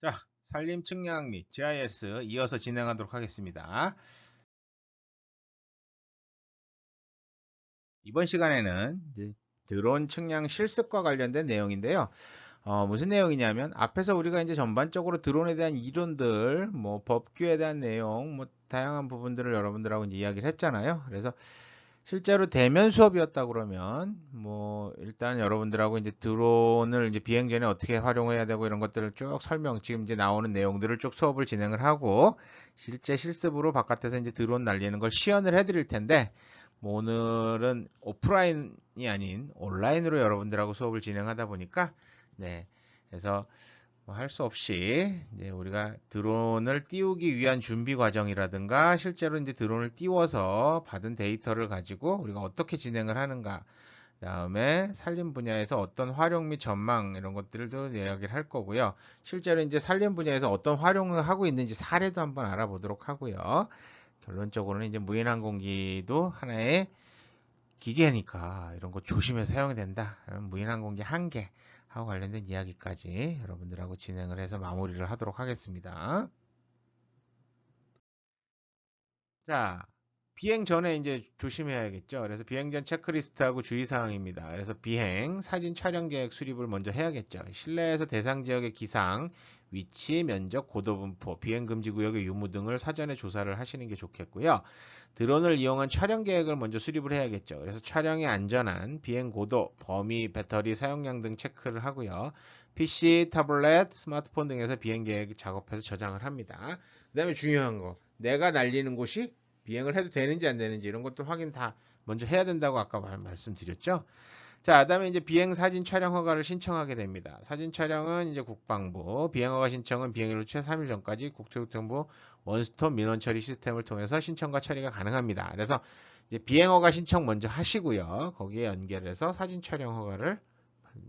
자, 산림 측량 및 GIS 이어서 진행하도록 하겠습니다. 이번 시간에는 이제 드론 측량 실습과 관련된 내용인데요. 무슨 내용이냐면 앞에서 우리가 이제 전반적으로 드론에 대한 이론들, 뭐 법규에 대한 내용, 뭐 다양한 부분들을 여러분들하고 이제 이야기를 했잖아요. 그래서 실제로 대면 수업이었다 그러면 뭐 일단 여러분들하고 이제 드론을 이제 비행 전에 어떻게 활용해야 되고 이런 것들을 쭉 설명, 지금 이제 나오는 내용들을 쭉 수업을 진행을 하고 실제 실습으로 바깥에서 이제 드론 날리는 걸 시연을 해드릴 텐데, 뭐 오늘은 오프라인이 아닌 온라인으로 여러분들하고 수업을 진행하다 보니까 네, 그래서 뭐 할 수 없이 이제 우리가 드론을 띄우기 위한 준비 과정이라든가 실제로 이제 드론을 띄워서 받은 데이터를 가지고 우리가 어떻게 진행을 하는가, 그다음에 산림 분야에서 어떤 활용 및 전망 이런 것들도 이야기를 할 거고요. 실제로 이제 산림 분야에서 어떤 활용을 하고 있는지 사례도 한번 알아보도록 하고요. 결론적으로는 이제 무인항공기도 하나의 기계니까 이런 거 조심해서 사용해야 된다. 무인항공기 한계 하고 관련된 이야기까지 여러분들하고 진행을 해서 마무리를 하도록 하겠습니다. 자, 비행 전에 이제 조심해야겠죠. 그래서 비행 전 체크리스트하고 주의사항입니다. 그래서 비행, 사진 촬영 계획 수립을 먼저 해야겠죠. 실내에서 대상 지역의 기상, 위치, 면적, 고도 분포, 비행 금지 구역의 유무 등을 사전에 조사를 하시는 게 좋겠고요. 드론을 이용한 촬영 계획을 먼저 수립을 해야겠죠. 그래서 촬영이 안전한 비행 고도, 범위, 배터리 사용량 등 체크를 하고요. PC, 타블렛, 스마트폰 등에서 비행 계획 작업해서 저장을 합니다. 그 다음에 중요한 거, 내가 날리는 곳이 비행을 해도 되는지 안 되는지 이런 것도 확인 다 먼저 해야 된다고 아까 말씀드렸죠. 자, 그다음에 이제 비행 사진 촬영 허가를 신청하게 됩니다. 사진 촬영은 이제 국방부, 비행 허가 신청은 비행일 최 3일 전까지 국토교통부 원스톱 민원 처리 시스템을 통해서 신청과 처리가 가능합니다. 그래서 이제 비행 허가 신청 먼저 하시고요. 거기에 연결해서 사진 촬영 허가를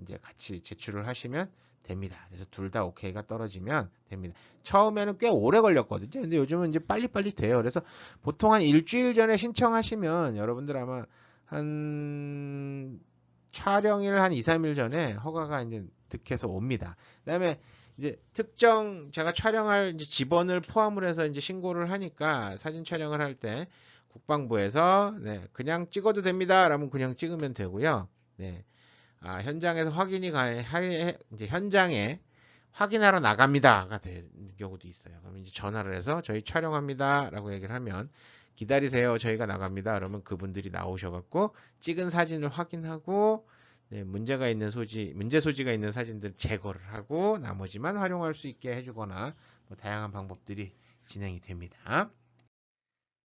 이제 같이 제출을 하시면 됩니다. 그래서 둘 다 오케이가 떨어지면 됩니다. 처음에는 꽤 오래 걸렸거든요. 근데 요즘은 이제 빨리빨리 돼요. 그래서 보통 한 일주일 전에 신청하시면 여러분들 아마 한 촬영일 한 2, 3일 전에 허가가 이제 득해서 옵니다. 그다음에 이제 특정 제가 촬영할 이제 지번을 포함을 해서 이제 신고를 하니까 사진 촬영을 할 때 국방부에서 네, 그냥 찍어도 됩니다. 라면 그냥 찍으면 되고요. 네. 현장에서 이제 현장에 확인하러 나갑니다가 되는 경우도 있어요. 그럼 이제 전화를 해서 저희 촬영합니다라고 얘기를 하면 기다리세요. 저희가 나갑니다. 그러면 그분들이 나오셔갖고 찍은 사진을 확인하고 네, 문제 소지가 있는 사진들 제거를 하고 나머지만 활용할 수 있게 해주거나 뭐 다양한 방법들이 진행이 됩니다.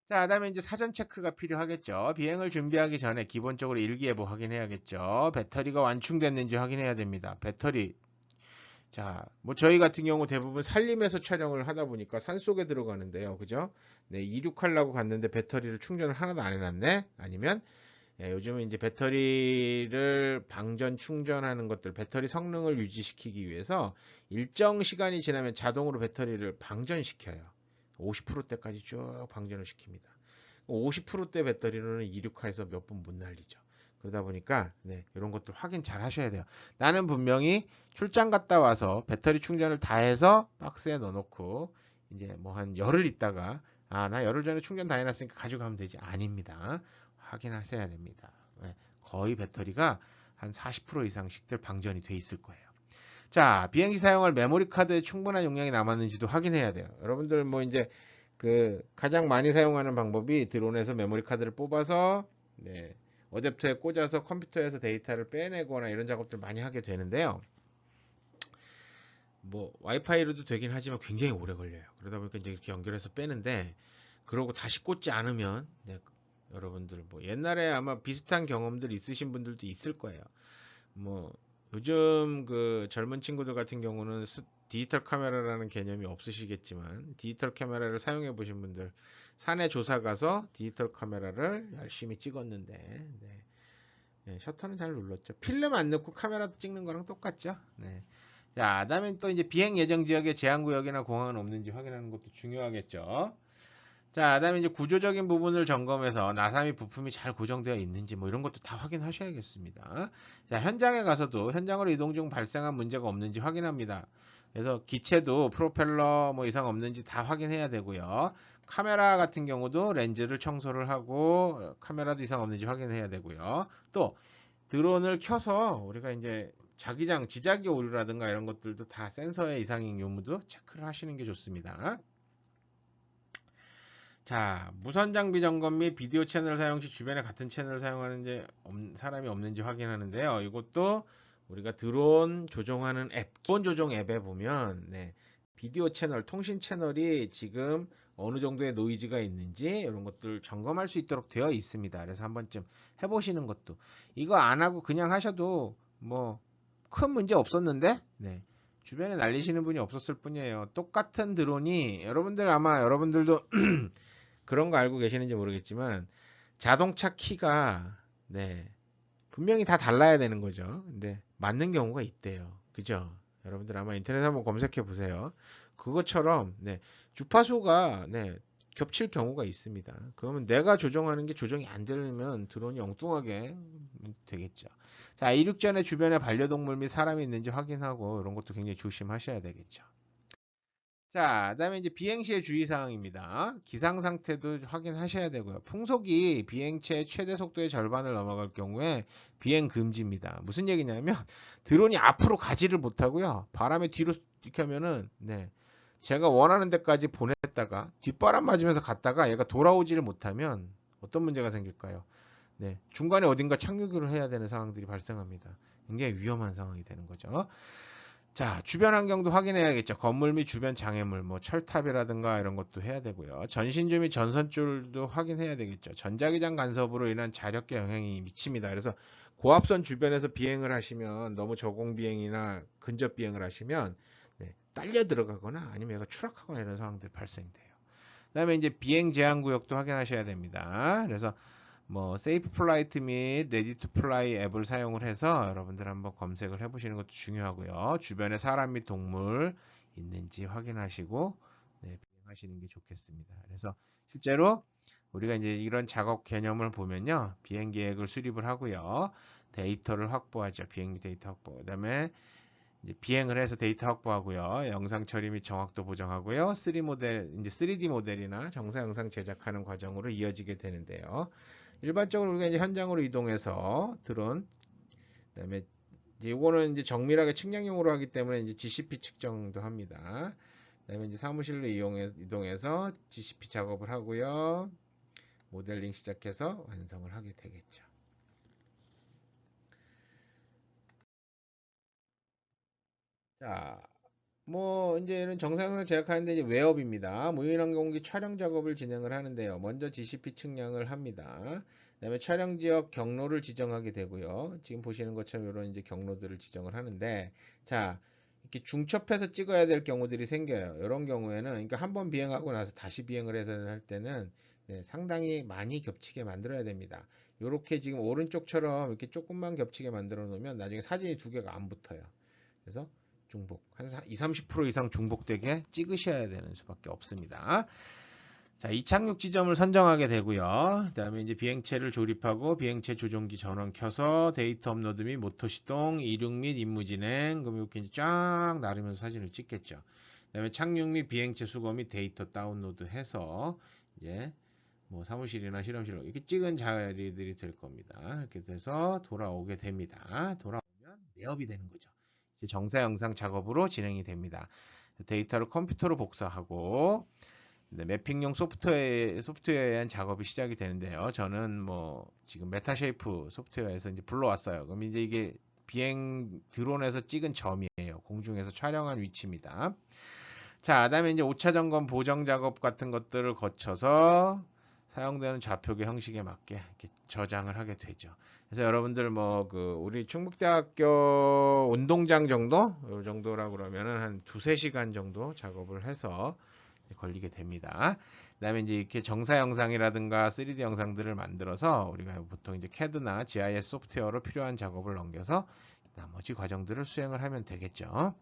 자, 그다음에 이제 사전 체크가 필요하겠죠. 비행을 준비하기 전에 기본적으로 일기예보 확인해야겠죠. 배터리가 완충됐는지 확인해야 됩니다. 배터리. 자, 뭐 저희 같은 경우 대부분 산림에서 촬영을 하다 보니까 산속에 들어가는데요. 그죠? 네, 이륙하려고 갔는데 배터리를 충전을 하나도 안 해놨네? 아니면 요즘은 이제 배터리를 방전 충전하는 것들, 배터리 성능을 유지시키기 위해서 일정 시간이 지나면 자동으로 배터리를 방전시켜요. 50%대까지 쭉 방전을 시킵니다. 50%대 배터리로는 이륙해서 몇 분 못 날리죠. 그러다 보니까 네, 이런 것들 확인 잘 하셔야 돼요. 나는 분명히 출장 갔다 와서 배터리 충전을 다 해서 박스에 넣어놓고 이제 뭐 한 열흘 있다가 나 열흘 전에 충전 다 해놨으니까 가져가면 되지. 아닙니다. 확인하셔야 됩니다. 네, 거의 배터리가 한 40% 이상씩들 방전이 돼 있을 거예요. 자, 비행기 사용할 메모리 카드에 충분한 용량이 남았는지도 확인해야 돼요. 여러분들 뭐 이제 그 가장 많이 사용하는 방법이 드론에서 메모리 카드를 뽑아서 네, 어댑터에 꽂아서 컴퓨터에서 데이터를 빼내거나 이런 작업들 많이 하게 되는데요. 뭐 와이파이로도 되긴 하지만 굉장히 오래 걸려요. 그러다 보니까 이제 이렇게 연결해서 빼는데 그러고 다시 꽂지 않으면 네, 여러분들 뭐 옛날에 아마 비슷한 경험들 있으신 분들도 있을 거예요. 뭐 요즘 그 젊은 친구들 같은 경우는 디지털 카메라라는 개념이 없으시겠지만 디지털 카메라를 사용해 보신 분들 산에 조사 가서 디지털 카메라를 열심히 찍었는데 네. 네, 셔터는 잘 눌렀죠. 필름 안 넣고 카메라도 찍는 거랑 똑같죠. 네. 자, 그다음에 또 이제 비행 예정 지역에 제한 구역이나 공항은 없는지 확인하는 것도 중요하겠죠. 자, 그다음에 이제 구조적인 부분을 점검해서 나사미 부품이 잘 고정되어 있는지 뭐 이런 것도 다 확인하셔야겠습니다. 자, 현장에 가서도 현장으로 이동 중 발생한 문제가 없는지 확인합니다. 그래서 기체도 프로펠러 뭐 이상 없는지 다 확인해야 되고요. 카메라 같은 경우도 렌즈를 청소를 하고 카메라도 이상 없는지 확인해야 되고요. 또 드론을 켜서 우리가 이제 자기장, 지자기 오류라든가 이런 것들도 다 센서의 이상인 유무도 체크를 하시는 게 좋습니다. 자, 무선 장비 점검 및 비디오 채널 사용 시 주변에 같은 채널을 사용하는지 사람이 없는지 확인하는데요. 이것도 우리가 드론 조종하는 앱, 기본 조종 앱에 보면 네, 비디오 채널, 통신 채널이 지금 어느 정도의 노이즈가 있는지 이런 것들 점검할 수 있도록 되어 있습니다. 그래서 한 번쯤 해보시는 것도 이거 안 하고 그냥 하셔도 뭐 큰 문제 없었는데 네, 주변에 날리시는 분이 없었을 뿐이에요. 똑같은 드론이 여러분들 아마 여러분들도 그런 거 알고 계시는지 모르겠지만 자동차 키가 네, 분명히 다 달라야 되는 거죠. 근데 맞는 경우가 있대요. 그죠? 여러분들 아마 인터넷 한번 검색해 보세요. 그것처럼 네, 주파수가 네, 겹칠 경우가 있습니다. 그러면 내가 조정하는 게 조정이 안 되면 드론이 엉뚱하게 되겠죠. 자, 이륙전에 주변에 반려동물 및 사람이 있는지 확인하고 이런 것도 굉장히 조심하셔야 되겠죠. 자, 그다음에 이제 비행 시의 주의 사항입니다. 기상 상태도 확인하셔야 되고요. 풍속이 비행체의 최대 속도의 절반을 넘어갈 경우에 비행 금지입니다. 무슨 얘기냐면 드론이 앞으로 가지를 못하고요. 바람에 뒤로 이렇게 하면은 네. 제가 원하는 데까지 보냈다가 뒷바람 맞으면서 갔다가 얘가 돌아오지를 못하면 어떤 문제가 생길까요? 네. 중간에 어딘가 착륙을 해야 되는 상황들이 발생합니다. 굉장히 위험한 상황이 되는 거죠. 자, 주변 환경도 확인해야겠죠. 건물 및 주변 장애물, 뭐 철탑이라든가 이런 것도 해야 되고요. 전신주 및 전선줄도 확인해야 되겠죠. 전자기장 간섭으로 인한 자력계 영향이 미칩니다. 그래서 고압선 주변에서 비행을 하시면 너무 저공 비행이나 근접 비행을 하시면 네, 딸려 들어가거나 아니면 얘가 추락하거나 이런 상황들이 발생돼요. 그다음에 이제 비행 제한 구역도 확인하셔야 됩니다. 그래서 뭐 세이프 플라이트 및 레디 투 플라이 앱을 사용을 해서 여러분들 한번 검색을 해보시는 것도 중요하고요. 주변에 사람 및 동물 있는지 확인하시고 네, 비행하시는 게 좋겠습니다. 그래서 실제로 우리가 이제 이런 작업 개념을 보면요, 비행 계획을 수립을 하고요, 데이터를 확보하죠. 비행 데이터 확보. 그다음에 이제 비행을 해서 데이터 확보하고요, 영상 처리 및 정확도 보정하고요, 3D 모델이나 정사 영상 제작하는 과정으로 이어지게 되는데요. 일반적으로 우리가 이제 현장으로 이동해서 드론, 그다음에 이제 이거는 이제 정밀하게 측량용으로 하기 때문에 이제 GCP 측정도 합니다. 그다음에 이제 사무실로 이동해서 GCP 작업을 하고요. 모델링 시작해서 완성을 하게 되겠죠. 자, 뭐 이제 이런 정상을 제작하는데 이제 웨업입니다. 무인항공기 촬영 작업을 진행을 하는데요. 먼저 GCP 측량을 합니다. 그다음에 촬영 지역 경로를 지정하게 되고요. 지금 보시는 것처럼 이런 이제 경로들을 지정을 하는데, 자, 이렇게 중첩해서 찍어야 될 경우들이 생겨요. 이런 경우에는 그러니까 한번 비행하고 나서 다시 비행을 해서 할 때는 네, 상당히 많이 겹치게 만들어야 됩니다. 이렇게 지금 오른쪽처럼 이렇게 조금만 겹치게 만들어 놓으면 나중에 사진이 두 개가 안 붙어요. 그래서 중복 한 2, 30% 이상 중복되게 찍으셔야 되는 수밖에 없습니다. 자, 이착륙 지점을 선정하게 되고요. 그다음에 이제 비행체를 조립하고 비행체 조종기 전원 켜서 데이터 업로드 및 모터 시동, 이륙 및 임무 진행, 그럼 이렇게 이제 쫙 나르면서 사진을 찍겠죠. 그다음에 착륙 및 비행체 수거 및 데이터 다운로드 해서 이제 뭐 사무실이나 실험실로 이렇게 찍은 자리들이 될 겁니다. 이렇게 돼서 돌아오게 됩니다. 돌아오면 내업이 되는 거죠. 이제 정사 영상 작업으로 진행이 됩니다. 데이터를 컴퓨터로 복사하고 매핑용 소프트웨어에 의한 작업이 시작이 되는데요. 저는 뭐 지금 메타쉐이프 소프트웨어에서 이제 불러왔어요. 그럼 이제 이게 비행 드론에서 찍은 점이에요. 공중에서 촬영한 위치입니다. 자, 그다음에 이제 5차 점검 보정 작업 같은 것들을 거쳐서 사용되는 좌표계 형식에 맞게 이렇게 저장을 하게 되죠. 그래서 여러분들 뭐 그 우리 충북대학교 운동장 정도, 이 정도라고 그러면은 한 2~3시간 정도 작업을 해서 걸리게 됩니다. 그다음에 이제 이렇게 정사 영상이라든가 3D 영상들을 만들어서 우리가 보통 이제 CAD나 GIS 소프트웨어로 필요한 작업을 넘겨서 나머지 과정들을 수행을 하면 되겠죠.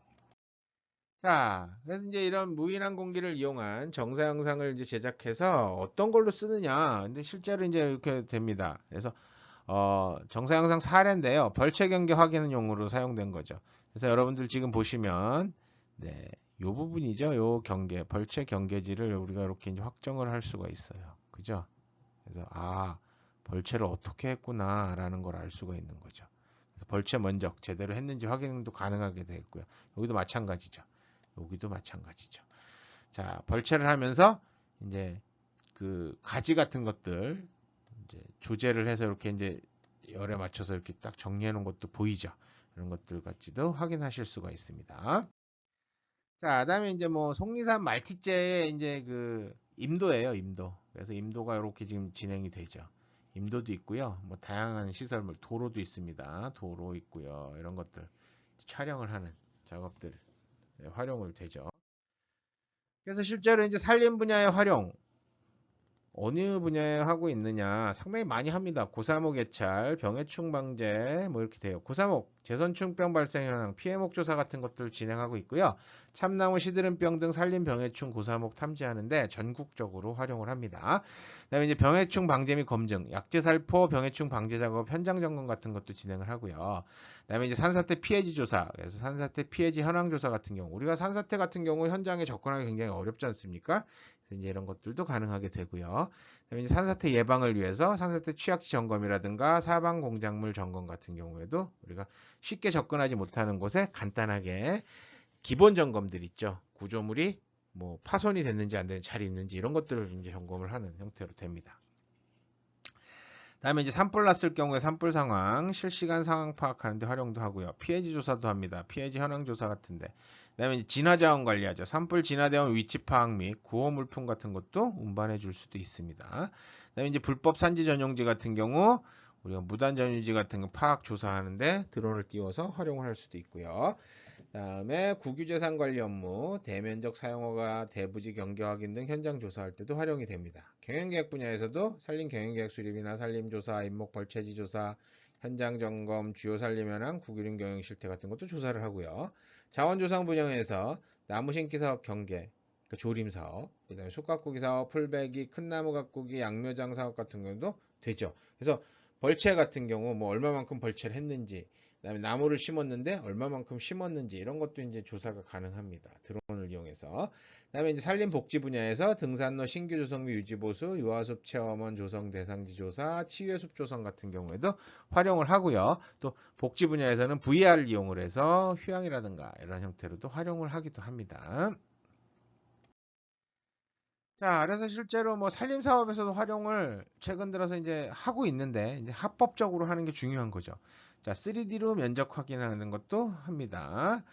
자, 그래서 이제 이런 무인항 공기를 이용한 정사 영상을 이제 제작해서 어떤 걸로 쓰느냐. 근데 실제로 이제 이렇게 됩니다. 그래서 정사 영상 사례인데요. 벌채 경계 확인용으로 사용된 거죠. 그래서 여러분들 지금 보시면 네, 요 부분이죠. 요 경계, 벌채 경계지를 우리가 이렇게 이제 확정을 할 수가 있어요. 그죠? 그래서 벌채를 어떻게 했구나라는 걸 알 수가 있는 거죠. 그래서 벌채 면적 제대로 했는지 확인도 가능하게 되겠고요. 여기도 마찬가지죠. 여기도 마찬가지죠. 자, 벌채를 하면서 이제 그 가지 같은 것들 이제 조제를 해서 이렇게 이제 열에 맞춰서 이렇게 딱 정리해 놓은 것도 보이죠. 이런 것들 같이도 확인하실 수가 있습니다. 자, 그다음에 이제 뭐 속리산 말티제의 이제 그 임도예요, 임도. 그래서 임도가 이렇게 지금 진행이 되죠. 임도도 있고요. 뭐 다양한 시설물, 도로도 있습니다. 도로 있고요. 이런 것들 촬영을 하는 작업들 활용을 되죠. 그래서 실제로 이제 산림 분야의 활용 어느 분야에 하고 있느냐 상당히 많이 합니다. 고사목 예찰, 병해충 방제 뭐 이렇게 돼요. 고사목, 제선충병 발생 현황, 피해목 조사 같은 것들을 진행하고 있고요. 참나무, 시드름병 등 산림 병해충 고사목 탐지하는데 전국적으로 활용을 합니다. 그다음에 이제 병해충 방제 및 검증, 약재살포 병해충 방제 작업 현장 점검 같은 것도 진행을 하고요. 그다음에 이제 산사태 피해지 조사, 그래서 산사태 피해지 현황 조사 같은 경우 우리가 산사태 같은 경우 현장에 접근하기 굉장히 어렵지 않습니까? 이제 이런 것들도 가능하게 되고요. 그다음에 이제 산사태 예방을 위해서 산사태 취약지 점검이라든가 사방 공작물 점검 같은 경우에도 우리가 쉽게 접근하지 못하는 곳에 간단하게 기본 점검들 있죠. 구조물이 뭐 파손이 됐는지 안 됐는지 잘 있는지 이런 것들을 이제 점검을 하는 형태로 됩니다. 다음에 이제 산불 났을 경우에 산불 상황, 실시간 상황 파악하는 데 활용도 하고요. 피해지 조사도 합니다. 피해지 현황 조사 같은데. 그다음에 이제 진화 자원 관리하죠. 산불 진화대원 위치 파악 및 구호 물품 같은 것도 운반해 줄 수도 있습니다. 그다음에 이제 불법 산지 전용지 같은 경우 우리가 무단 전유지 같은 거 파악 조사하는데 드론을 띄워서 활용을 할 수도 있고요. 다음에 국유재산 관리 업무, 대면적 사용허가, 대부지 경계 확인 등 현장 조사할 때도 활용이 됩니다. 경영계획 분야에서도 산림 경영계획 수립이나 산림조사, 임목 벌채지 조사, 현장 점검, 주요 산림 현황, 국유림 경영 실태 같은 것도 조사를 하고요. 자원조성 분야에서 나무 심기 사업 경계, 그러니까 조림 사업, 그다음에 숲가꾸기 사업, 풀베기, 큰 나무 가꾸기, 양묘장 사업 같은 경우도 되죠. 그래서 벌채 같은 경우 뭐 얼마만큼 벌채를 했는지 그다음에 나무를 심었는데 얼마만큼 심었는지 이런 것도 이제 조사가 가능합니다. 드론을 이용해서. 그다음에 이제 산림복지 분야에서 등산로 신규 조성 및 유지 보수, 유아숲 체험원 조성 대상지 조사, 치유숲 조성 같은 경우에도 활용을 하고요. 또 복지 분야에서는 VR을 이용을 해서 휴양이라든가 이런 형태로도 활용을 하기도 합니다. 자, 그래서 실제로 뭐 산림 사업에서도 활용을 최근 들어서 이제 하고 있는데 이제 합법적으로 하는 게 중요한 거죠. 자, 3D로 면적 확인하는 것도 합니다.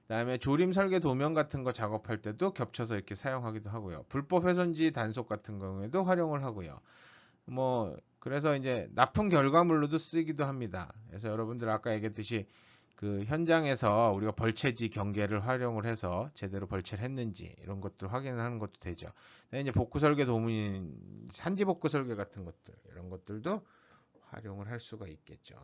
그다음에 조림 설계 도면 같은 거 작업할 때도 겹쳐서 이렇게 사용하기도 하고요. 불법 훼손지 단속 같은 경우에도 활용을 하고요. 뭐 그래서 이제 납품 결과물로도 쓰기도 합니다. 그래서 여러분들 아까 얘기했듯이 그 현장에서 우리가 벌채지 경계를 활용을 해서 제대로 벌채를 했는지 이런 것들 확인하는 것도 되죠. 근데 이제 복구 설계 도문, 산지 복구 설계 같은 것들 이런 것들도 활용을 할 수가 있겠죠.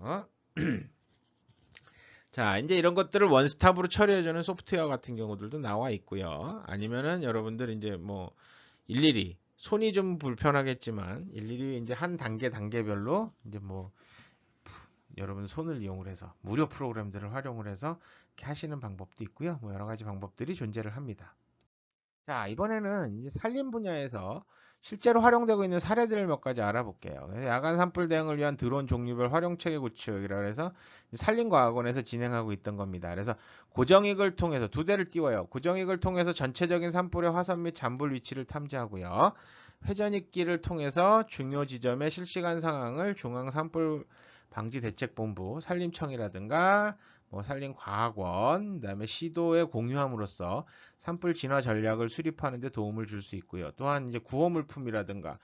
자, 이제 이런 것들을 원스톱으로 처리해주는 소프트웨어 같은 경우들도 나와 있고요. 아니면은 여러분들 이제 뭐 일일이 손이 좀 불편하겠지만 일일이 이제 한 단계별로 이제 뭐 여러분 손을 이용을 해서 무료 프로그램들을 활용을 해서 이렇게 하시는 방법도 있고요. 뭐 여러 가지 방법들이 존재를 합니다. 자, 이번에는 이제 산림 분야에서 실제로 활용되고 있는 사례들을 몇 가지 알아볼게요. 그래서 야간 산불 대응을 위한 드론 종류별 활용 체계 구축이라 해서 산림과학원에서 진행하고 있던 겁니다. 그래서 고정익을 통해서 두 대를 띄워요. 고정익을 통해서 전체적인 산불의 화선 및 잔불 위치를 탐지하고요. 회전익기를 통해서 중요 지점의 실시간 상황을 중앙 산불 방지 대책본부, 산림청이라든가 뭐 산림과학원, 그다음에 시도에 공유함으로써 산불 진화 전략을 수립하는 데 도움을 줄 수 있고요. 또한 이제 구호 물품이라든가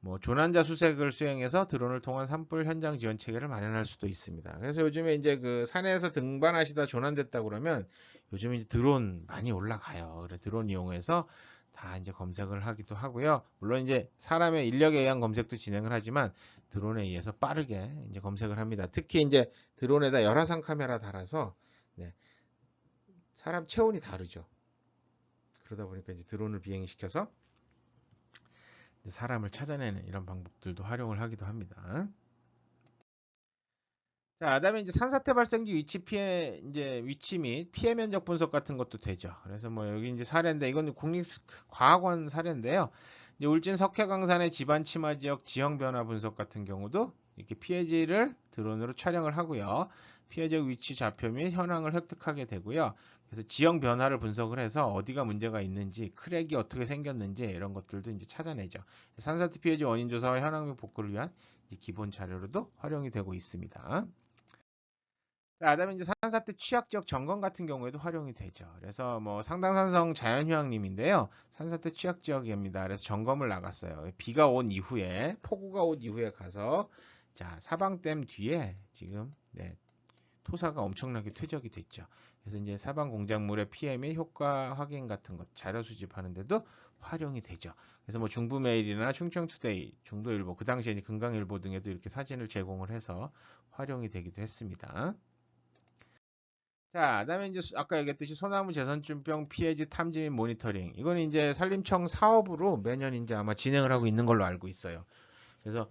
뭐 조난자 수색을 수행해서 드론을 통한 산불 현장 지원 체계를 마련할 수도 있습니다. 그래서 요즘에 이제 그 산에서 등반하시다 조난됐다 그러면 요즘 이제 드론 많이 올라가요. 그래 드론 이용해서 다 이제 검색을 하기도 하고요. 물론 이제 사람의 인력에 의한 검색도 진행을 하지만 드론에 의해서 빠르게 이제 검색을 합니다. 특히 이제 드론에다 열화상 카메라 달아서 네, 사람 체온이 다르죠. 그러다 보니까 이제 드론을 비행시켜서 사람을 찾아내는 이런 방법들도 활용을 하기도 합니다. 자, 그다음에 이제 산사태 발생지 위치 피해 이제 위치 및 피해 면적 분석 같은 것도 되죠. 그래서 뭐 여기 이제 사례인데 이건 국립과학원 사례인데요. 이제 울진 석회강산의 지반 침하 지역 지형 변화 분석 같은 경우도 이렇게 피해지를 드론으로 촬영을 하고요. 피해 지역 위치 좌표 및 현황을 획득하게 되고요. 그래서 지형 변화를 분석을 해서 어디가 문제가 있는지, 크랙이 어떻게 생겼는지 이런 것들도 이제 찾아내죠. 산사태 피해지 원인 조사와 현황 및 복구를 위한 기본 자료로도 활용이 되고 있습니다. 자, 그다음에 이제 산사태 취약 지역 점검 같은 경우에도 활용이 되죠. 그래서 뭐 상당산성 자연휴양림인데요. 산사태 취약 지역입니다. 그래서 점검을 나갔어요. 비가 온 이후에 폭우가 온 이후에 가서 자 사방댐 뒤에 지금 토사가 엄청나게 퇴적이 됐죠. 그래서 이제 사방 공작물의 피해 및 효과 확인 같은 것 자료 수집하는데도 활용이 되죠. 그래서 뭐 중부메일이나 충청투데이, 중도일보, 그 당시에 금강일보 등에도 이렇게 사진을 제공을 해서 활용이 되기도 했습니다. 자, 그다음에 이제 아까 얘기했듯이 소나무 재선충병 피해지 탐지 및 모니터링. 이거는 이제 산림청 사업으로 매년 이제 아마 진행을 하고 있는 걸로 알고 있어요. 그래서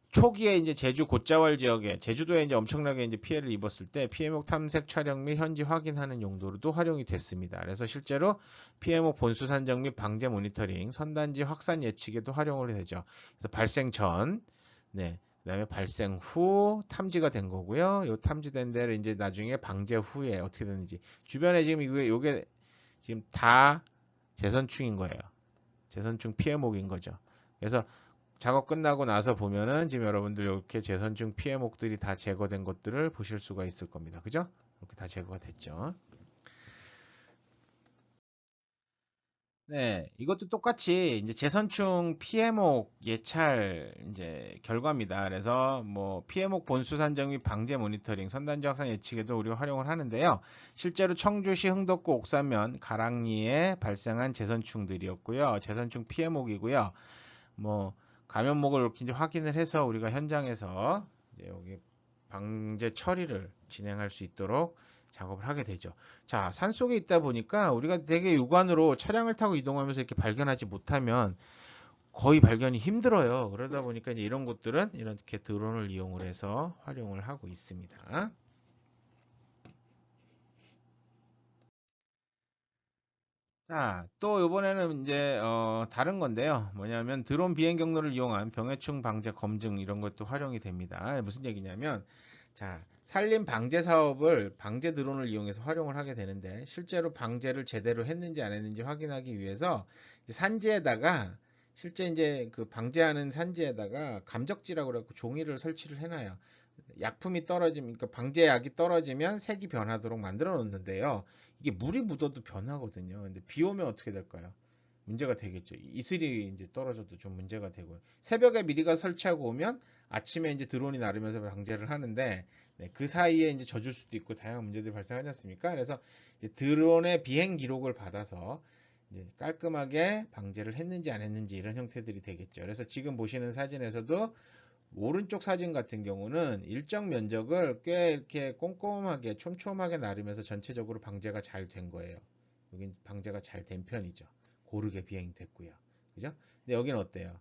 초기에 이제 제주 곶자월 지역에 제주도에 이제 엄청나게 이제 피해를 입었을 때 피해목 탐색 촬영 및 현지 확인하는 용도로도 활용이 됐습니다. 그래서 실제로 피해목 본수 산정 및 방제 모니터링, 선단지 확산 예측에도 활용을 되죠. 그래서 발생 전, 그다음에 발생 후 탐지가 된 거고요. 요 탐지된 데를 이제 나중에 방제 후에 어떻게 되는지 주변에 지금 요게 지금 다 재선충인 거예요. 재선충 피해목인 거죠. 그래서 작업 끝나고 나서 보면은 지금 여러분들 이렇게 재선충 피해목들이 다 제거된 것들을 보실 수가 있을 겁니다. 그죠? 이렇게 다 제거가 됐죠. 네, 이것도 똑같이 이제 재선충 피해목 예찰 이제 결과입니다. 그래서 뭐 피해목 본수 산정 및 방제 모니터링, 선단지 확산 예측에도 우리가 활용을 하는데요. 실제로 청주시 흥덕구 옥산면 가랑리에 발생한 재선충들이었고요. 재선충 피해목이고요. 뭐 감염목을 이렇게 이제 확인을 해서 우리가 현장에서 이제 여기 방제 처리를 진행할 수 있도록 작업을 하게 되죠. 자, 산속에 있다 보니까 우리가 되게 육안으로 차량을 타고 이동하면서 이렇게 발견하지 못하면 거의 발견이 힘들어요. 그러다 보니까 이제 이런 곳들은 이렇게 드론을 이용을 해서 활용을 하고 있습니다. 자, 또 이번에는 이제 다른 건데요. 뭐냐면 드론 비행 경로를 이용한 병해충 방제 검증 이런 것도 활용이 됩니다. 무슨 얘기냐면 자, 산림 방제 사업을 방제 드론을 이용해서 활용을 하게 되는데 실제로 방제를 제대로 했는지 안 했는지 확인하기 위해서 이제 산지에다가 실제 이제 그 방제하는 산지에다가 감적지라고 그래갖고 종이를 설치를 해놔요. 약품이 떨어지면, 그러니까 방제약이 떨어지면 색이 변하도록 만들어 놓는데요. 이게 물이 묻어도 변하거든요. 근데 비 오면 어떻게 될까요? 문제가 되겠죠. 이슬이 이제 떨어져도 좀 문제가 되고요. 새벽에 미리가 설치하고 오면 아침에 이제 드론이 나르면서 방제를 하는데 그 사이에 이제 젖을 수도 있고 다양한 문제들이 발생하지 않습니까? 그래서 드론의 비행 기록을 받아서 이제 깔끔하게 방제를 했는지 안 했는지 이런 형태들이 되겠죠. 그래서 지금 보시는 사진에서도 오른쪽 사진 같은 경우는 일정 면적을 꽤 이렇게 꼼꼼하게 촘촘하게 나르면서 전체적으로 방제가 잘 된 거예요. 여긴 방제가 잘 된 편이죠. 고르게 비행됐고요. 그죠? 근데 여기는 어때요?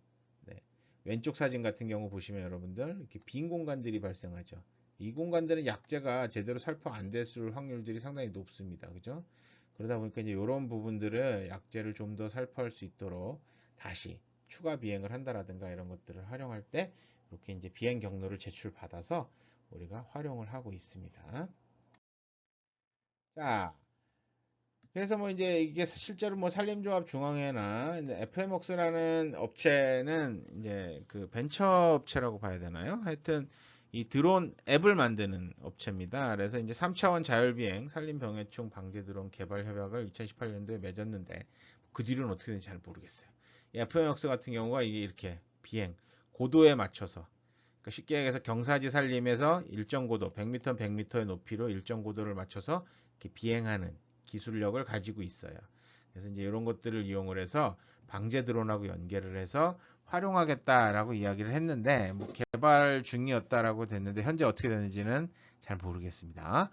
네. 왼쪽 사진 같은 경우 보시면 여러분들 이렇게 빈 공간들이 발생하죠. 이 공간들은 약재가 제대로 살포 안 됐을 확률들이 상당히 높습니다. 그죠? 그러다 보니까 이제 이런 부분들을 약재를 좀 더 살포할 수 있도록 다시 추가 비행을 한다라든가 이런 것들을 활용할 때 이렇게 이제 비행 경로를 제출받아서 우리가 활용을 하고 있습니다. 자, 그래서 뭐 이제 이게 실제로 뭐 산림조합 중앙회나 FM웍스라는 업체는 이제 그 벤처 업체라고 봐야 되나요? 하여튼 이 드론 앱을 만드는 업체입니다. 그래서 이제 3차원 자율비행 산림병해충 방제 드론 개발 협약을 2018년도에 맺었는데 그 뒤로는 어떻게 되는지 잘 모르겠어요. 이 FM웍스 같은 경우가 이게 이렇게 비행 고도에 맞춰서 그러니까 쉽게 얘기해서 경사지 산림에서 일정 고도 100m, 100m의 높이로 일정 고도를 맞춰서 이렇게 비행하는 기술력을 가지고 있어요. 그래서 이제 이런 것들을 이용을 해서 방제 드론하고 연계를 해서 활용하겠다라고 이야기를 했는데 뭐 개발 중이었다라고 됐는데 현재 어떻게 되는지는 잘 모르겠습니다.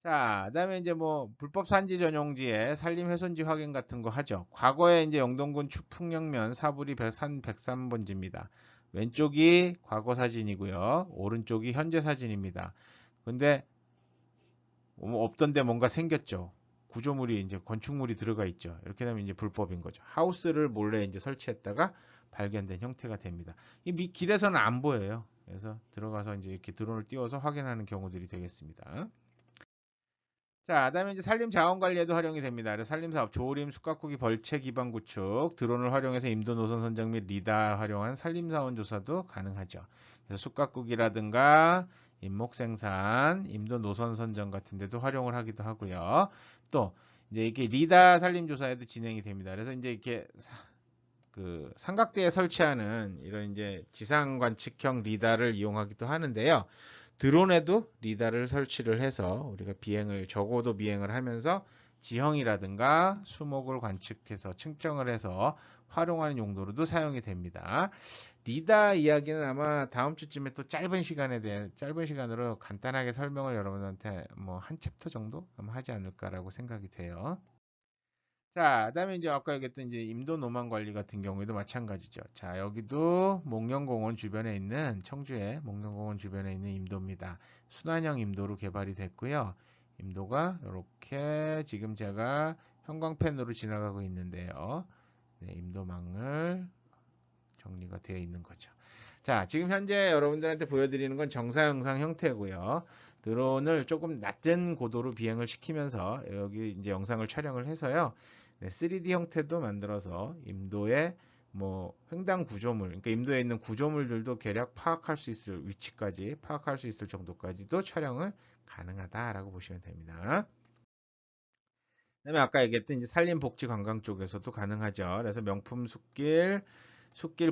자, 그다음에 이제 뭐 불법 산지 전용지에 산림 훼손지 확인 같은 거 하죠. 과거에 이제 영동군 추풍령면 사부리 산 103번지입니다. 왼쪽이 과거 사진이고요. 오른쪽이 현재 사진입니다. 근데 없던데 뭔가 생겼죠. 구조물이 이제 건축물이 들어가 있죠. 이렇게 되면 이제 불법인 거죠. 하우스를 몰래 이제 설치했다가 발견된 형태가 됩니다. 이 길에서는 안 보여요. 그래서 들어가서 이제 이렇게 드론을 띄워서 확인하는 경우들이 되겠습니다. 자, 그다음에 이제 산림 자원 관리에도 활용이 됩니다. 그래서 산림 사업, 조림, 숲가꾸기, 벌채 기반 구축, 드론을 활용해서 임도 노선 선정 및 리다 활용한 산림 자원 조사도 가능하죠. 그래서 숲가꾸기라든가 임목 생산, 임도 노선 선정 같은 데도 활용을 하기도 하고요. 또 이제 이게 리다 산림 조사에도 진행이 됩니다. 그래서 이제 이렇게 그 삼각대에 설치하는 이런 이제 지상 관측형 리다를 이용하기도 하는데요. 드론에도 리다를 설치를 해서 우리가 저고도 비행을 하면서 지형이라든가 수목을 관측해서 측정을 해서 활용하는 용도로도 사용이 됩니다. 리다 이야기는 아마 다음 주쯤에 또 짧은 시간으로 간단하게 설명을 여러분한테 뭐 한 챕터 정도 아마 하지 않을까라고 생각이 돼요. 자, 그다음에 이제 아까 얘기했던 이제 임도 노만 관리 같은 경우에도 마찬가지죠. 자, 여기도 목련공원 주변에 있는 청주의 목련공원 주변에 있는 임도입니다. 순환형 임도로 개발이 됐고요. 임도가 이렇게 지금 제가 형광펜으로 지나가고 있는데요. 네, 임도망을 정리가 되어 있는 거죠. 자, 지금 현재 여러분들한테 보여드리는 건 정사 영상 형태고요. 드론을 조금 낮은 고도로 비행을 시키면서 여기 이제 영상을 촬영을 해서요. 네, 3D 형태도 만들어서 임도의 뭐 횡단 구조물, 그러니까 임도에 있는 구조물들도 대략 파악할 수 있을 위치까지 파악할 수 있을 정도까지도 촬영은 가능하다라고 보시면 됩니다. 그다음에 아까 얘기했던 이제 산림복지관광 쪽에서도 가능하죠. 그래서 명품 숲길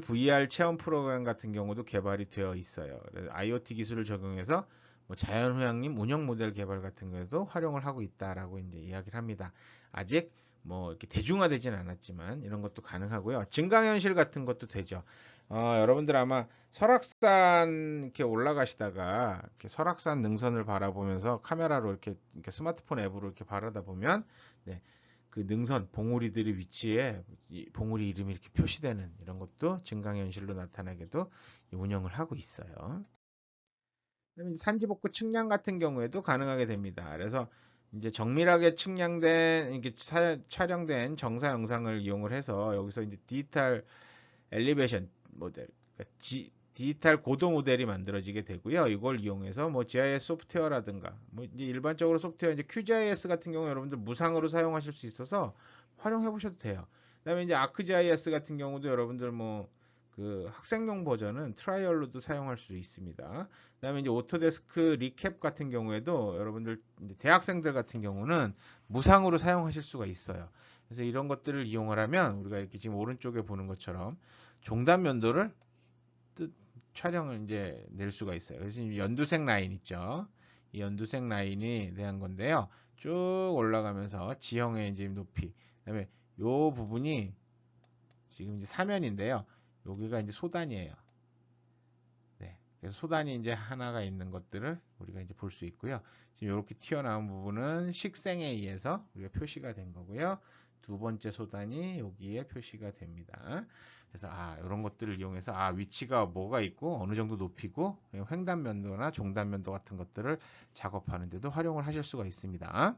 VR 체험 프로그램 같은 경우도 개발이 되어 있어요. 그래서 IoT 기술을 적용해서 뭐 자연휴양림 운영 모델 개발 같은 거에도 활용을 하고 있다라고 이제 이야기를 합니다. 아직 뭐 이렇게 대중화되진 않았지만 이런 것도 가능하고요. 증강현실 같은 것도 되죠. 여러분들 아마 설악산 이렇게 올라가시다가 이렇게 설악산 능선을 바라보면서 카메라로 이렇게 스마트폰 앱으로 이렇게 바라다 보면 네, 그 능선 봉우리들의 위치에 봉우리 이름이 이렇게 표시되는 이런 것도 증강현실로 나타나게도 운영을 하고 있어요. 산지복구 측량 같은 경우에도 가능하게 됩니다. 그래서 이제 정밀하게 측량된 이렇게 촬영된 정사 영상을 이용을 해서 여기서 이제 디지털 엘리베이션 모델, 그러니까 디지털 고도 모델이 만들어지게 되고요. 이걸 이용해서 뭐 GIS 소프트웨어라든가 뭐 이제 일반적으로 소프트웨어 이제 QGIS 같은 경우 여러분들 무상으로 사용하실 수 있어서 활용해 보셔도 돼요. 그다음에 이제 ArcGIS 같은 경우도 여러분들 뭐 그 학생용 버전은 트라이얼로도 사용할 수 있습니다. 그다음에 이제 오토데스크 리캡 같은 경우에도 여러분들 대학생들 같은 경우는 무상으로 사용하실 수가 있어요. 그래서 이런 것들을 이용을 하면 우리가 이렇게 지금 오른쪽에 보는 것처럼 종단 면도를 촬영을 이제 낼 수가 있어요. 그래서 연두색 라인 있죠. 이 연두색 라인이 대한 건데요. 쭉 올라가면서 지형의 이제 높이, 그다음에 요 부분이 지금 이제 사면인데요. 여기가 이제 소단이에요. 네. 그래서 소단이 이제 하나가 있는 것들을 우리가 이제 볼 수 있고요. 지금 이렇게 튀어나온 부분은 식생에 의해서 우리가 표시가 된 거고요. 두 번째 소단이 여기에 표시가 됩니다. 그래서 이런 것들을 이용해서 위치가 뭐가 있고 어느 정도 높이고 횡단 면도나 종단 면도 같은 것들을 작업하는 데도 활용을 하실 수가 있습니다.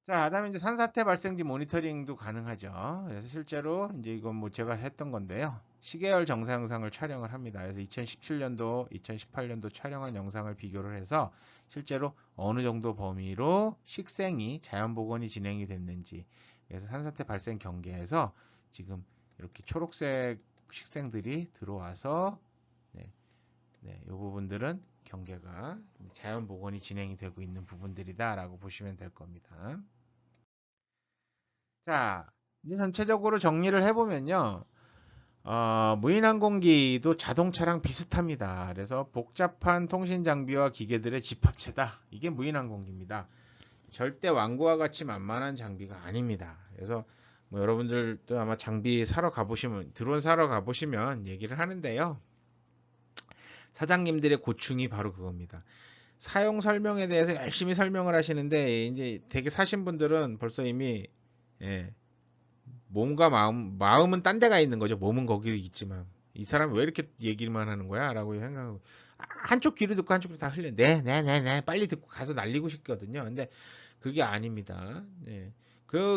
자, 그다음에 이제 산사태 발생지 모니터링도 가능하죠. 그래서 실제로 이제 이건 뭐 제가 했던 건데요. 시계열 정사 영상을 촬영을 합니다. 그래서 2017년도, 2018년도 촬영한 영상을 비교를 해서 실제로 어느 정도 범위로 식생이 자연복원이 진행이 됐는지, 그래서 산사태 발생 경계에서 지금 이렇게 초록색 식생들이 들어와서 이 부분들은 경계가 자연복원이 진행이 되고 있는 부분들이다라고 보시면 될 겁니다. 자, 이제 전체적으로 정리를 해보면요. 무인항공기도 자동차랑 비슷합니다. 그래서 복잡한 통신 장비와 기계들의 집합체다. 이게 무인항공기입니다. 절대 왕구와 같이 만만한 장비가 아닙니다. 그래서 뭐 여러분들도 아마 장비 사러 가보시면, 드론 사러 가보시면 얘기를 하는데요. 사장님들의 고충이 바로 그겁니다. 사용 설명에 대해서 열심히 설명을 하시는데 이제 되게 사신 분들은 벌써 이미 몸과 마음은 딴 데가 있는 거죠. 몸은 거기 있지만 이 사람 왜 이렇게 얘기만 하는 거야? 라고 생각하고 한쪽 귀로 듣고 한쪽 귀로 다 흘려. 네, 빨리 듣고 가서 날리고 싶거든요. 근데 그게 아닙니다. 네.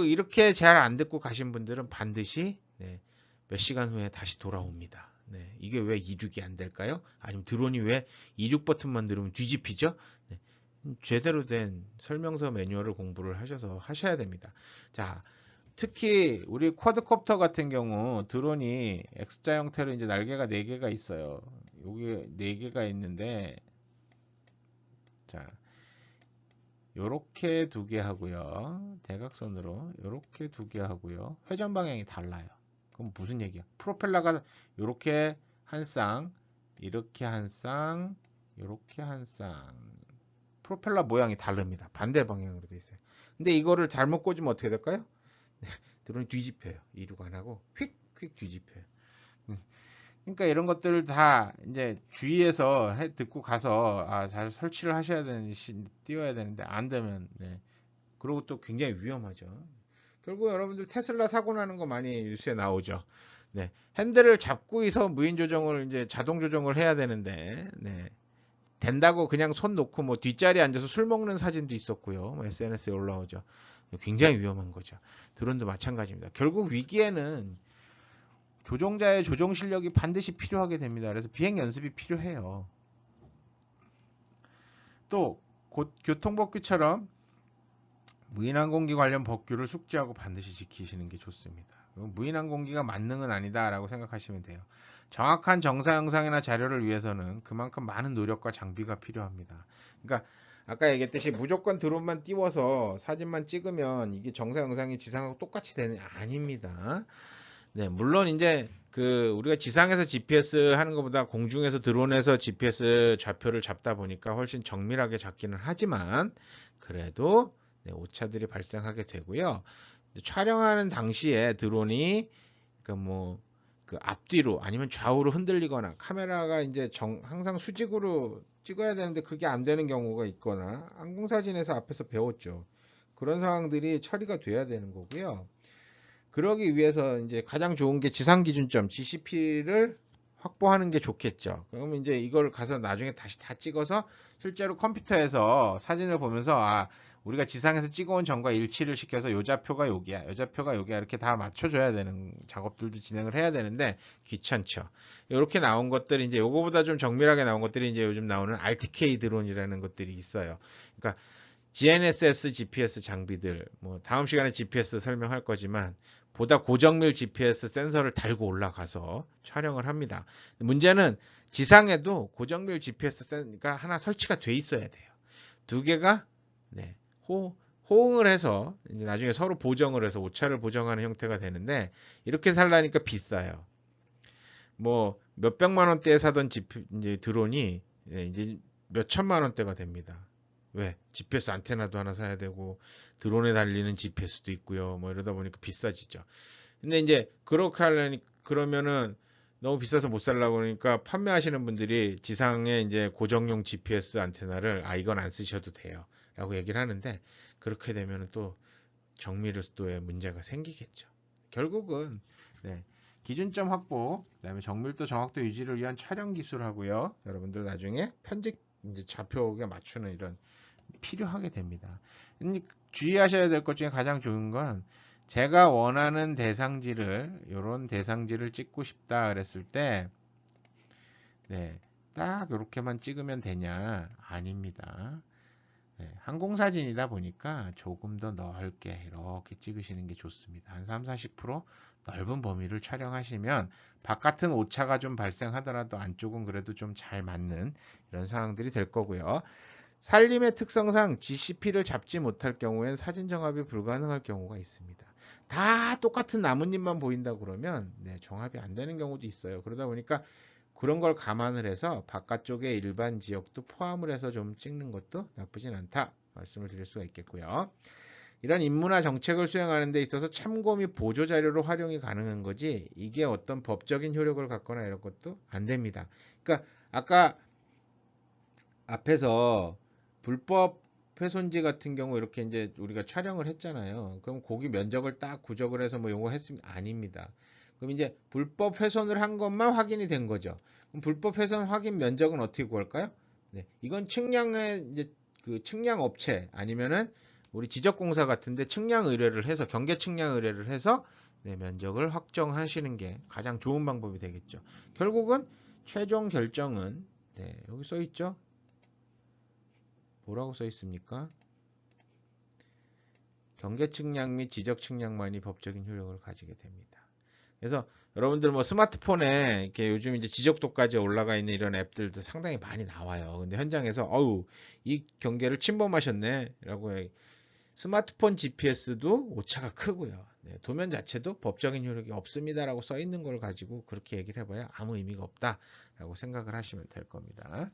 이렇게 잘 안 듣고 가신 분들은 반드시 네, 몇 시간 후에 다시 돌아옵니다. 네, 이게 왜 이륙이 안 될까요? 아니면 드론이 왜 이륙 버튼만 누르면 뒤집히죠? 네, 제대로 된 설명서 매뉴얼을 공부를 하셔서 하셔야 됩니다. 자, 특히 우리 쿼드콥터 같은 경우 드론이 X자 형태로 이제 날개가 4개가 있어요. 여기 4개가 있는데 자, 요렇게 2개 하고요. 대각선으로 요렇게 2개 하고요. 회전 방향이 달라요. 그럼 무슨 얘기야? 프로펠러가 요렇게 한 쌍, 이렇게 한 쌍, 요렇게 한 쌍. 프로펠러 모양이 다릅니다. 반대 방향으로 돼 있어요. 근데 이거를 잘못 꽂으면 어떻게 될까요? 드론이 뒤집혀요. 이륙 안 하고 휙휙 뒤집혀요. 그러니까 이런 것들을 다 이제 주의해서 듣고 가서 잘 설치를 하셔야 되는 띄워야 되는데 안 되면 네. 그리고 또 굉장히 위험하죠. 결국 여러분들 테슬라 사고 나는 거 많이 뉴스에 나오죠. 네. 핸들을 잡고 있어 무인 조정을 이제 자동 조정을 해야 되는데 네. 된다고 그냥 손 놓고 뭐 뒷자리에 앉아서 술 먹는 사진도 있었고요. 뭐 SNS에 올라오죠. 굉장히 위험한 거죠. 드론도 마찬가지입니다. 결국 위기에는 조종자의 조종 실력이 반드시 필요하게 됩니다. 그래서 비행 연습이 필요해요. 또 교통법규처럼 무인항공기 관련 법규를 숙지하고 반드시 지키시는 게 좋습니다. 무인항공기가 만능은 아니다라고 생각하시면 돼요. 정확한 정사 영상이나 자료를 위해서는 그만큼 많은 노력과 장비가 필요합니다. 그러니까 아까 얘기했듯이 무조건 드론만 띄워서 사진만 찍으면 이게 정사 영상이 지상하고 똑같이 되는 아닙니다. 네, 물론 이제 우리가 지상에서 GPS 하는 것보다 공중에서 드론에서 GPS 좌표를 잡다 보니까 훨씬 정밀하게 잡기는 하지만 그래도 네, 오차들이 발생하게 되고요. 촬영하는 당시에 드론이 그 앞뒤로 아니면 좌우로 흔들리거나 카메라가 이제 항상 수직으로 찍어야 되는데 그게 안 되는 경우가 있거나 항공사진에서 앞에서 배웠죠. 그런 상황들이 처리가 돼야 되는 거고요. 그러기 위해서 이제 가장 좋은 게 지상 기준점 GCP를 확보하는 게 좋겠죠. 그러면 이제 이걸 가서 나중에 다시 다 찍어서 실제로 컴퓨터에서 사진을 보면서 우리가 지상에서 찍어온 점과 일치를 시켜서 요 좌표가 여기야, 요 좌표가 여기야 이렇게 다 맞춰줘야 되는 작업들도 진행을 해야 되는데 귀찮죠. 이렇게 나온 것들이 이제 요거보다 좀 정밀하게 나온 것들이 이제 요즘 나오는 RTK 드론이라는 것들이 있어요. 그러니까 GNSS GPS 장비들, 뭐 다음 시간에 GPS 설명할 거지만 보다 고정밀 GPS 센서를 달고 올라가서 촬영을 합니다. 문제는 지상에도 고정밀 GPS 센서가 하나 설치가 돼 있어야 돼요. 2개가 네, 호응을 해서 나중에 서로 보정을 해서 오차를 보정하는 형태가 되는데 이렇게 살라니까 비싸요. 뭐 몇백만 원대에 사던 이제 드론이 이제 몇 천만 원대가 됩니다. 왜? GPS 안테나도 하나 사야 되고 드론에 달리는 GPS도 있고요. 뭐 이러다 보니까 비싸지죠. 근데 이제 그렇게 하려니 그러면은 너무 비싸서 못 살라고 그러니까 판매하시는 분들이 지상에 이제 고정용 GPS 안테나를 이건 안 쓰셔도 돼요. 라고 얘기를 하는데 그렇게 되면 또 정밀도에 문제가 생기겠죠. 결국은 네, 기준점 확보, 그다음에 정밀도 정확도 유지를 위한 촬영 기술하고요. 여러분들 나중에 편집 이제 좌표에 맞추는 이런 필요하게 됩니다. 주의하셔야 될 것 중에 가장 좋은 건 제가 원하는 대상지를 이런 대상지를 찍고 싶다 그랬을 때 네, 딱 이렇게만 찍으면 되냐? 아닙니다. 네, 항공사진이다 보니까 조금 더 넓게 이렇게 찍으시는 게 좋습니다. 한 3, 40% 넓은 범위를 촬영하시면 바깥은 오차가 좀 발생하더라도 안쪽은 그래도 좀 잘 맞는 이런 상황들이 될 거고요. 산림의 특성상 GCP를 잡지 못할 경우엔 사진 정합이 불가능할 경우가 있습니다. 다 똑같은 나뭇잎만 보인다 그러면 네, 정합이 안 되는 경우도 있어요. 그러다 보니까 그런 걸 감안을 해서 바깥쪽의 일반 지역도 포함을 해서 좀 찍는 것도 나쁘진 않다 말씀을 드릴 수가 있겠고요. 이런 임무나 정책을 수행하는 데 있어서 참고 및 보조 자료로 활용이 가능한 거지 이게 어떤 법적인 효력을 갖거나 이런 것도 안 됩니다. 그러니까 아까 앞에서 불법 훼손지 같은 경우 이렇게 이제 우리가 촬영을 했잖아요. 그럼 고기 면적을 딱 구적을 해서 뭐 요거 했으면 아닙니다. 그럼 이제 불법 훼손을 한 것만 확인이 된 거죠. 그럼 불법 훼손 확인 면적은 어떻게 구할까요? 네, 이건 측량의 이제 그 측량 업체 아니면은 우리 지적공사 같은데 측량 의뢰를 해서 경계 측량 의뢰를 해서 네, 면적을 확정하시는 게 가장 좋은 방법이 되겠죠. 결국은 최종 결정은 네, 여기 써 있죠. 뭐라고 써 있습니까? 경계 측량 및 지적 측량만이 법적인 효력을 가지게 됩니다. 그래서 여러분들 뭐 스마트폰에 이렇게 요즘 이제 지적도까지 올라가 있는 이런 앱들도 상당히 많이 나와요. 근데 현장에서 어우 이 경계를 침범하셨네라고 스마트폰 GPS도 오차가 크고요. 네, 도면 자체도 법적인 효력이 없습니다라고 써 있는 걸 가지고 그렇게 얘기를 해봐야 아무 의미가 없다라고 생각을 하시면 될 겁니다.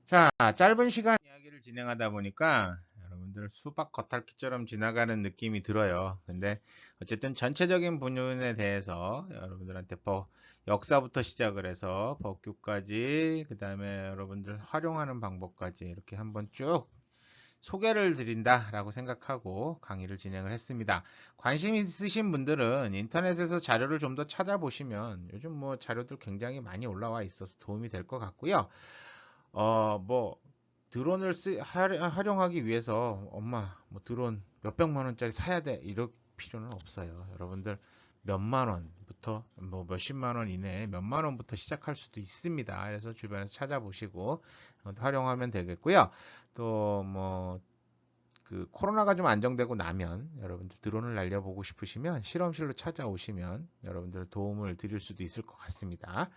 자, 짧은 시간 이야기를 진행하다 보니까 여러분들 수박 겉핥기처럼 지나가는 느낌이 들어요. 근데 어쨌든 전체적인 부분에 대해서 여러분들한테 역사부터 시작을 해서 법규까지, 그 다음에 여러분들 활용하는 방법까지 이렇게 한번 쭉 소개를 드린다라고 생각하고 강의를 진행을 했습니다. 관심 있으신 분들은 인터넷에서 자료를 좀 더 찾아보시면 요즘 뭐 자료들 굉장히 많이 올라와 있어서 도움이 될 것 같고요. 뭐 드론을 활용하기 위해서 엄마 뭐 드론 몇백만 원짜리 사야 돼 이럴 필요는 없어요. 여러분들 몇만 원부터 뭐 몇십만 원 이내에 몇만 원부터 시작할 수도 있습니다. 그래서 주변에서 찾아보시고 활용하면 되겠고요. 또 뭐 그 코로나가 좀 안정되고 나면 여러분들 드론을 날려보고 싶으시면 실험실로 찾아오시면 여러분들 도움을 드릴 수도 있을 것 같습니다.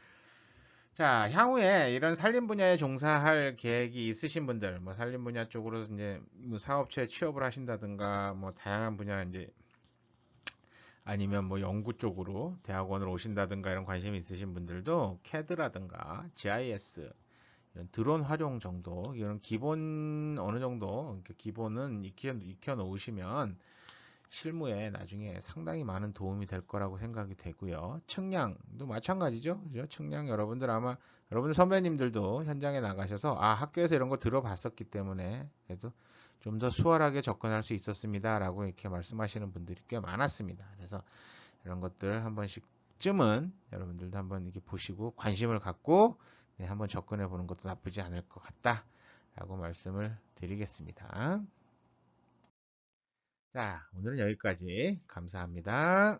자, 향후에 이런 산림 분야에 종사할 계획이 있으신 분들, 뭐 산림 분야 쪽으로 이제 뭐 사업체에 취업을 하신다든가, 뭐 다양한 분야 이제 아니면 뭐 연구 쪽으로 대학원을 오신다든가 이런 관심이 있으신 분들도 CAD라든가 GIS 이런 드론 활용 정도 이런 기본 어느 정도 기본은 익혀 놓으시면 실무에 나중에 상당히 많은 도움이 될 거라고 생각이 되고요. 측량도 마찬가지죠. 그죠? 측량 여러분들 아마 여러분 선배님들도 현장에 나가셔서 학교에서 이런 거 들어봤었기 때문에 그래도 좀 더 수월하게 접근할 수 있었습니다라고 이렇게 말씀하시는 분들이 꽤 많았습니다. 그래서 이런 것들 한 번씩쯤은 여러분들도 한번 이렇게 보시고 관심을 갖고 네, 한번 접근해 보는 것도 나쁘지 않을 것 같다라고 말씀을 드리겠습니다. 자, 오늘은 여기까지 감사합니다.